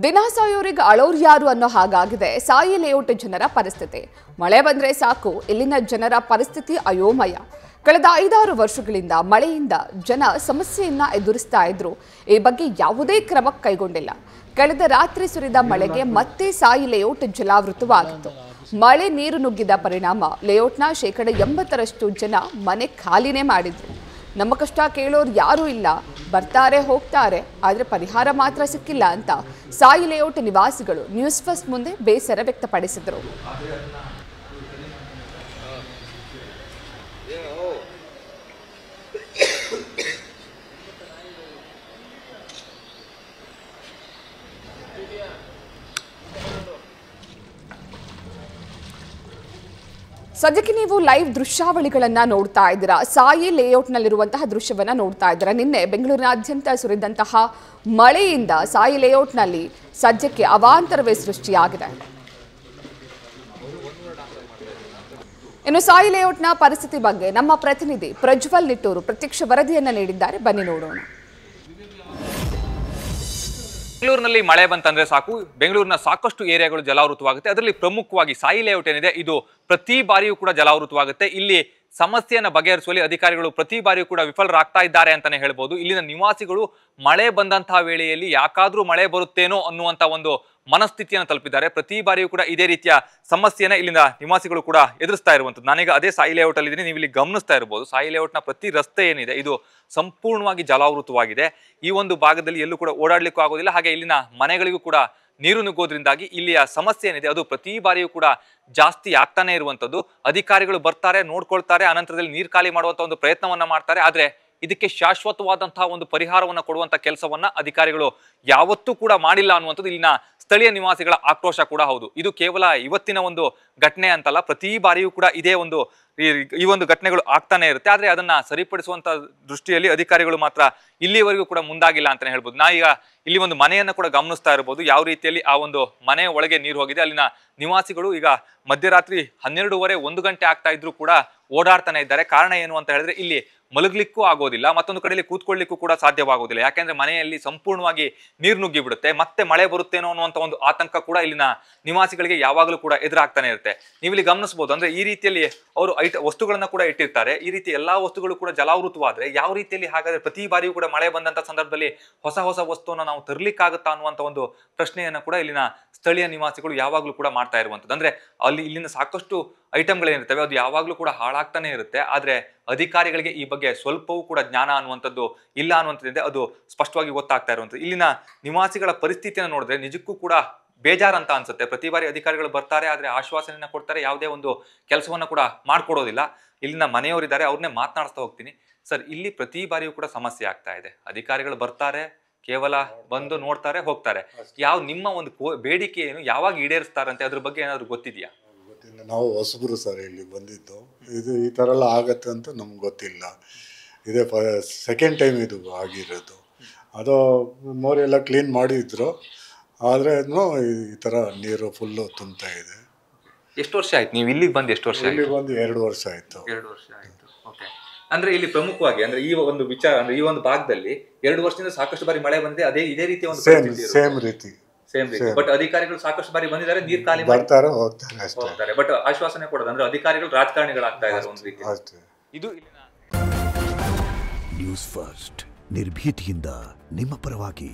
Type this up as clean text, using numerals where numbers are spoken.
ದಿನ ಸಾಯೋರಿಗೆ ಅಳೋರು ಯಾರು ಅನ್ನೋ ಹಾಗಾಗಿದೆ ಸಾಯಿ ಲೇಔಟ್ ಜನರ ಪರಿಸ್ಥಿತಿ. ಮಳೆ ಬಂದ್ರೆ ಸಾಕು ಇಲ್ಲಿನ ಜನರ ಪರಿಸ್ಥಿತಿ ಅಯೋಮಯ. ಕಳೆದ 5-6 ವರ್ಷಗಳಿಂದ ಮಳೆಯಿಂದ ಜನ ಸಮಸ್ಯೆಯನ್ನ ಎದುರಿಸ್ತಾ ಇದ್ರು. ಈ ಬಗ್ಗೆ ಯಾವುದೇ ಕ್ರಮ ಕೈಗೊಂಡಿಲ್ಲ. ಕಳೆದ ರಾತ್ರಿ ಸುರಿದ ಮಳೆಗೆ ಮತ್ತೆ ಸಾಯಿ ಲೇಔಟ್ ಜಲಾವೃತವಾಗಿತ್ತು. ಮಳೆ ನೀರು ನುಗ್ಗಿದ ಪರಿಣಾಮ ಲೇಔಟ್ನ 80% ಜನ ಮನೆ ಖಾಲಿನೇ ಮಾಡಿದ್ರು. ನಮ್ಮ ಕಷ್ಟ ಕೇಳೋರು ಯಾರೂ ಇಲ್ಲ, ಬರ್ತಾರೆ ಹೋಗ್ತಾರೆ, ಆದರೆ ಪರಿಹಾರ ಮಾತ್ರ ಸಿಕ್ಕಿಲ್ಲ ಅಂತ ಸಾಯಿ ಲೇಔಟ್ ನಿವಾಸಿಗಳು ನ್ಯೂಸ್ ಫಸ್ಟ್ ಮುಂದೆ ಬೇಸರ ವ್ಯಕ್ತಪಡಿಸಿದರು. ಸದ್ಯಕ್ಕೆ ನೀವು ಲೈವ್ ದೃಶ್ಯಾವಳಿಗಳನ್ನ ನೋಡ್ತಾ ಇದ್ದೀರಾ. ಸಾಯಿ ಲೇಔಟ್ನಲ್ಲಿರುವಂತಹ ದೃಶ್ಯವನ್ನ ನೋಡ್ತಾ ಇದ್ದೀರಾ. ನಿನ್ನೆ ಬೆಂಗಳೂರಿನಾದ್ಯಂತ ಸುರಿದಂತಹ ಮಳೆಯಿಂದ ಸಾಯಿ ಲೇಔಟ್ನಲ್ಲಿ ಸದ್ಯಕ್ಕೆ ಅವಾಂತರವೇ ಸೃಷ್ಟಿಯಾಗಿದೆ. ಇನ್ನು ಸಾಯಿ ಲೇಔಟ್ನ ಪರಿಸ್ಥಿತಿ ಬಗ್ಗೆ ನಮ್ಮ ಪ್ರತಿನಿಧಿ ಪ್ರಜ್ವಲ್ ನಿಟ್ಟೂರು ಪ್ರತ್ಯಕ್ಷ ವರದಿಯನ್ನ ನೀಡಿದ್ದಾರೆ. ಬನ್ನಿ ನೋಡೋಣ. ಬೆಂಗಳೂರಿನಲ್ಲಿ ಮಳೆ ಬಂತಂದ್ರೆ ಸಾಕು ಬೆಂಗಳೂರಿನ ಸಾಕಷ್ಟು ಏರಿಯಾಗಳು ಜಲಾವೃತವಾಗುತ್ತೆ. ಅದರಲ್ಲಿ ಪ್ರಮುಖವಾಗಿ ಸಾಯಿ ಲೇಔಟ್ ಏನಿದೆ ಇದು ಪ್ರತಿ ಬಾರಿಯೂ ಕೂಡ ಜಲಾವೃತವಾಗುತ್ತೆ. ಇಲ್ಲಿ ಸಮಸ್ಯೆಯನ್ನು ಬಗೆಹರಿಸುವಲ್ಲಿ ಅಧಿಕಾರಿಗಳು ಪ್ರತಿ ಬಾರಿಯೂ ಕೂಡ ವಿಫಲರಾಗ್ತಾ ಇದ್ದಾರೆ ಅಂತಾನೆ ಹೇಳ್ಬೋದು. ಇಲ್ಲಿನ ನಿವಾಸಿಗಳು ಮಳೆ ಬಂದಂತಹ ವೇಳೆಯಲ್ಲಿ ಯಾಕಾದ್ರೂ ಮಳೆ ಬರುತ್ತೇನೋ ಅನ್ನುವಂತ ಒಂದು ಮನಸ್ಥಿತಿಯನ್ನು ತಲುಪಿದ್ದಾರೆ. ಪ್ರತಿ ಬಾರಿಯೂ ಕೂಡ ಇದೇ ರೀತಿಯ ಸಮಸ್ಯೆನ ಇಲ್ಲಿನ ನಿವಾಸಿಗಳು ಕೂಡ ಎದುರಿಸ್ತಾ ಇರುವಂತದ್ದು. ನಾನೀಗ ಅದೇ ಸಾಯಿ ಲೇಔಟ್ ಅಲ್ಲಿ ಇದ್ದೀನಿ. ನೀವು ಇಲ್ಲಿ ಗಮನಿಸ್ತಾ ಇರಬಹುದು ಸಾಯಿ ಲೇಔಟ್ನ ಪ್ರತಿ ರಸ್ತೆ ಏನಿದೆ ಇದು ಸಂಪೂರ್ಣವಾಗಿ ಜಲಾವೃತವಾಗಿದೆ. ಈ ಒಂದು ಭಾಗದಲ್ಲಿ ಎಲ್ಲೂ ಕೂಡ ಓಡಾಡ್ಲಿಕ್ಕೂ ಆಗೋದಿಲ್ಲ. ಹಾಗೆ ಇಲ್ಲಿನ ಮನೆಗಳಿಗೂ ಕೂಡ ನೀರು ನುಗ್ಗೋದ್ರಿಂದಾಗಿ ಇಲ್ಲಿಯ ಸಮಸ್ಯೆ ಏನಿದೆ ಅದು ಪ್ರತಿ ಬಾರಿಯೂ ಕೂಡ ಜಾಸ್ತಿ ಆಗ್ತಾನೆ ಇರುವಂತದ್ದು. ಅಧಿಕಾರಿಗಳು ಬರ್ತಾರೆ, ನೋಡ್ಕೊಳ್ತಾರೆ, ಅನಂತರದಲ್ಲಿ ನೀರು ಖಾಲಿ ಮಾಡುವಂತ ಒಂದು ಪ್ರಯತ್ನವನ್ನ ಮಾಡ್ತಾರೆ. ಆದ್ರೆ ಇದಕ್ಕೆ ಶಾಶ್ವತವಾದಂತಹ ಒಂದು ಪರಿಹಾರವನ್ನ ಕೊಡುವಂತ ಕೆಲಸವನ್ನ ಅಧಿಕಾರಿಗಳು ಯಾವತ್ತೂ ಕೂಡ ಮಾಡಿಲ್ಲ ಅನ್ನುವಂಥದ್ದು ಇಲ್ಲಿನ ಸ್ಥಳೀಯ ನಿವಾಸಿಗಳ ಆಕ್ರೋಶ ಕೂಡ ಹೌದು. ಇದು ಕೇವಲ ಇವತ್ತಿನ ಒಂದು ಘಟನೆ ಅಂತಲ್ಲ, ಪ್ರತಿ ಬಾರಿಯೂ ಕೂಡ ಇದೇ ಒಂದು ಈ ಒಂದು ಘಟನೆಗಳು ಆಗ್ತಾನೆ ಇರುತ್ತೆ. ಆದ್ರೆ ಅದನ್ನ ಸರಿಪಡಿಸುವಂತ ದೃಷ್ಟಿಯಲ್ಲಿ ಅಧಿಕಾರಿಗಳು ಮಾತ್ರ ಇಲ್ಲಿವರೆಗೂ ಕೂಡ ಮುಂದಾಗಿಲ್ಲ ಅಂತಾನೆ ಹೇಳ್ಬೋದು. ನಾ ಈಗ ಇಲ್ಲಿ ಒಂದು ಮನೆಯನ್ನ ಕೂಡ ಗಮನಿಸ್ತಾ ಇರಬಹುದು, ಯಾವ ರೀತಿಯಲ್ಲಿ ಆ ಒಂದು ಮನೆಯ ಒಳಗೆ ನೀರು ಹೋಗಿದೆ. ಅಲ್ಲಿನ ನಿವಾಸಿಗಳು ಈಗ ಮಧ್ಯರಾತ್ರಿ 12:30 1 ಗಂಟೆ ಆಗ್ತಾ ಇದ್ರು ಕೂಡ ಓಡಾಡ್ತಾನೆ ಇದ್ದಾರೆ. ಕಾರಣ ಏನು ಅಂತ ಹೇಳಿದ್ರೆ ಇಲ್ಲಿ ಮಲಗ್ಲಿಕ್ಕೂ ಆಗೋದಿಲ್ಲ, ಮತ್ತೊಂದು ಕಡೆಯಲ್ಲಿ ಕೂತ್ಕೊಳ್ಳಿಕ್ಕೂ ಕೂಡ ಸಾಧ್ಯವಾಗೋದಿಲ್ಲ. ಯಾಕೆಂದ್ರೆ ಮನೆಯಲ್ಲಿ ಸಂಪೂರ್ಣವಾಗಿ ನೀರು ನುಗ್ಗಿ ಬಿಡುತ್ತೆ. ಮತ್ತೆ ಮಳೆ ಬರುತ್ತೇನೋ ಅನ್ನುವಂತ ಒಂದು ಆತಂಕ ಕೂಡ ಇಲ್ಲಿನ ನಿವಾಸಿಗಳಿಗೆ ಯಾವಾಗಲೂ ಕೂಡ ಎದುರಾಗ್ತಾನೆ ಇರುತ್ತೆ. ನೀವು ಇಲ್ಲಿ ಗಮನಿಸಬಹುದು, ಅಂದ್ರೆ ಈ ರೀತಿಯಲ್ಲಿ ಅವರು ವಸ್ತುಗಳನ್ನ ಕೂಡ ಇಟ್ಟಿರ್ತಾರೆ. ಈ ರೀತಿ ಎಲ್ಲಾ ವಸ್ತುಗಳು ಕೂಡ ಜಲಾವೃತವಾದ್ರೆ ಯಾವ ರೀತಿಯಲ್ಲಿ ಹಾಗಾದ್ರೆ ಪ್ರತಿ ಬಾರಿಯೂ ಕೂಡ ಮಳೆ ಬಂದಂತ ಸಂದರ್ಭದಲ್ಲಿ ಹೊಸ ವಸ್ತುವನ್ನ ನಾವು ತರ್ಲಿಕ್ಕಾಗುತ್ತಾ ಅನ್ನುವಂತ ಒಂದು ಪ್ರಶ್ನೆಯನ್ನ ಕೂಡ ಇಲ್ಲಿನ ಸ್ಥಳೀಯ ನಿವಾಸಿಗಳು ಯಾವಾಗ್ಲೂ ಕೂಡ ಮಾಡ್ತಾ ಇರುವಂತದ್ದು. ಅಂದ್ರೆ ಇಲ್ಲಿನ ಸಾಕಷ್ಟು ಐಟಮ್ಗಳೇನಿರ್ತವೆ ಅದು ಯಾವಾಗ್ಲೂ ಕೂಡ ಹಾಳಾಗ್ತಾನೆ ಇರುತ್ತೆ. ಆದ್ರೆ ಅಧಿಕಾರಿಗಳಿಗೆ ಈ ಬಗ್ಗೆ ಸ್ವಲ್ಪವೂ ಕೂಡ ಜ್ಞಾನ ಅನ್ನುವಂಥದ್ದು ಇಲ್ಲ ಅನ್ನುವಂಥದ್ದಿದೆ. ಅದು ಸ್ಪಷ್ಟವಾಗಿ ಗೊತ್ತಾಗ್ತಾ ಇರುವಂಥದ್ದು. ಇಲ್ಲಿನ ನಿವಾಸಿಗಳ ಪರಿಸ್ಥಿತಿಯನ್ನು ನೋಡಿದ್ರೆ ನಿಜಕ್ಕೂ ಕೂಡ ಬೇಜಾರಂತ ಅನ್ಸುತ್ತೆ. ಪ್ರತಿ ಬಾರಿ ಅಧಿಕಾರಿಗಳು ಬರ್ತಾರೆ, ಆದ್ರೆ ಆಶ್ವಾಸನೆಯನ್ನ ಕೊಡ್ತಾರೆ, ಯಾವುದೇ ಒಂದು ಕೆಲಸವನ್ನ ಕೂಡ ಮಾಡ್ಕೊಡೋದಿಲ್ಲ. ಇಲ್ಲಿನ ಮನೆಯವರಿದ್ದಾರೆ, ಅವ್ರನ್ನೇ ಮಾತನಾಡಿಸ್ತಾ ಹೋಗ್ತೀನಿ. ಸರ್, ಇಲ್ಲಿ ಪ್ರತಿ ಬಾರಿಯೂ ಕೂಡ ಸಮಸ್ಯೆ ಆಗ್ತಾ ಇದೆ. ಅಧಿಕಾರಿಗಳು ಬರ್ತಾರೆ, ಕೇವಲ ಬಂದು ನೋಡ್ತಾರೆ, ಹೋಗ್ತಾರೆ. ನಿಮ್ಮ ಒಂದು ಬೇಡಿಕೆ ಏನು, ಯಾವಾಗ ಈಡೇರಿಸ್ತಾರಂತೆ, ಅದ್ರ ಬಗ್ಗೆ ಏನಾದ್ರು ಗೊತ್ತಿದೆಯಾ? ಗೊತ್ತಿಲ್ಲ. ನಾವು ಹೊಸಬರು ಸರ್ ಇಲ್ಲಿ ಬಂದಿದ್ದು. ಇದು ಈ ಥರ ಎಲ್ಲ ಆಗತ್ತೆ ಅಂತ ನಮ್ಗೆ ಗೊತ್ತಿಲ್ಲ. ಇದೇ ಸೆಕೆಂಡ್ ಟೈಮ್ ಇದು ಆಗಿರೋದು. ಅದು ಮೋರೆಲ್ಲ ಕ್ಲೀನ್ ಮಾಡಿದ್ರು, ಆದರೆ ಈ ಥರ ನೀರು ಫುಲ್ಲು ತುಂಬ್ತಾ ಇದೆ. ಎಷ್ಟು ವರ್ಷ ಆಯ್ತು ನೀವು ಇಲ್ಲಿಗೆ ಬಂದು? ಎಷ್ಟು ವರ್ಷ? ಇಲ್ಲಿ ಬಂದು 2 ವರ್ಷ ಆಯ್ತು. 2 ವರ್ಷ ಆಯ್ತು. ಓಕೆ. ಅಂದ್ರೆ ಇಲ್ಲಿ ಪ್ರಮುಖವಾಗಿ ಅಂದ್ರೆ ಈ ಒಂದು ವಿಚಾರ ಅಂದ್ರೆ ಈ ಒಂದು ಭಾಗದಲ್ಲಿ 2 ವರ್ಷದಿಂದ ಸಾಕಷ್ಟು ಬಾರಿ ಮಳೆ ಬಂದಿದೆ. ಇದೇ ರೀತಿಯ ಒಂದು ಸೇಮ್ ರೀತಿ. ಬಟ್ ಅಧಿಕಾರಿಗಳು ಸಾಕಷ್ಟು ಬಾರಿ ಬಂದಿದ್ದಾರೆ, ನೀರು ಖಾಲಿ ಬರ್ತಾರೆ, ಹೋಗ್ತಾರೆ. ಬಟ್ ಆಶ್ವಾಸನೆ ಕೊಡೋದು ಅಂದ್ರೆ ಅಧಿಕಾರಿಗಳು ರಾಜಕಾರಣಿಗಳಾಗ್ತಾ ಇದ್ದಾರೆ ಒಂದು ರೀತಿ. ಇದು ನ್ಯೂಸ್ ಫಸ್ಟ್ ನಿರ್ಭೀತಿಯಿಂದ ನಿಮ್ಮ ಪರವಾಗಿ.